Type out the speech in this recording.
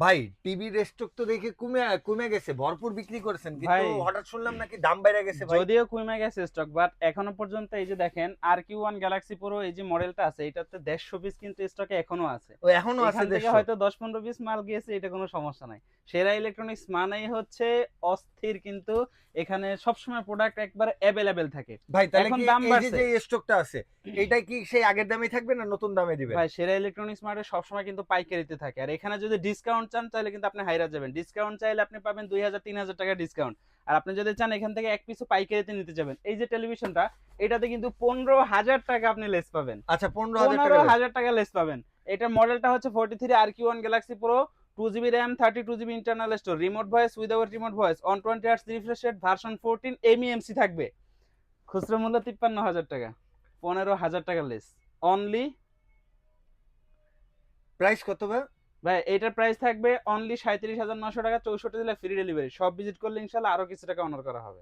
ভাই টিভির স্টক তো দেখে কমে কমে গেছে, ভরপুর বিক্রি করেছেন, কিন্তু ভাই হঠাৎ শুনলাম নাকি দাম বেড়ে গেছে ভাই। যদিও কমে গেছে স্টক, বাট এখনো পর্যন্ত এই যে দেখেন R Q1 গ্যালাক্সি প্রো এই যে মডেলটা আছে, এটাতে 150 পিস কিন্তু স্টকে এখনো আছে। ও এখনো আছে এখান থেকে 150? হয়তো 10-15 পিস মাল গিয়েছে, এটা কোনো সমস্যা নাই। সেরা ইলেকট্রনিক্স মানেই হচ্ছে অস্থির, কিন্তু এখানে সবসময় প্রোডাক্ট একবার অ্যাভেলেবেল থাকে। ভাই তাহলে এখন কি দাম এই যে বাড়ছে। যে স্টকটা আছে, এইটাই কি সেই আগের দামে থাকবে না নতুন দামে দিবেন? ভাই সেরা ইলেকট্রনিক্স মার্টে সবসময় কিন্তু পাইকারিতে থাকে, আর এখানে যদি ডিসকাউন্ট চান তাহলে কিন্তু আপনি হাইরা যাবেন। ডিসকাউন্ট চাইলে আপনি পাবেন 2000-3000 টাকা ডিসকাউন্ট। আর আপনি যদি চান এখান থেকে এক পিসও পাইকারিতে নিতে যাবেন, এই যে টেলিভিশনটা, এটাতে কিন্তু 15,000 টাকা আপনি লেস পাবেন। আচ্ছা, 15,000 টাকা পনেরো লেস। হাজার টাকা লেস পাবেন। এটার মডেলটা হচ্ছে 43 R Q1 Galaxy pro, 2 GB RAM, 32 GB internal store, remote voice, without remote voice, on 20 Hz refresh rate, version 14, MEMC থাকবে। খুচরো মূল্য 53,000 টাকা, 15,000 টাকা লেস অনলি। প্রাইস কত ভাই? ভাই এটার প্রাইস থাকবে অনলি 37,900 টাকা, 64 দিলে ফ্রি ডেলিভারি। সব ভিজিট করলে ইনশাল্লাহ আরো কিছু টাকা অনার করা হবে।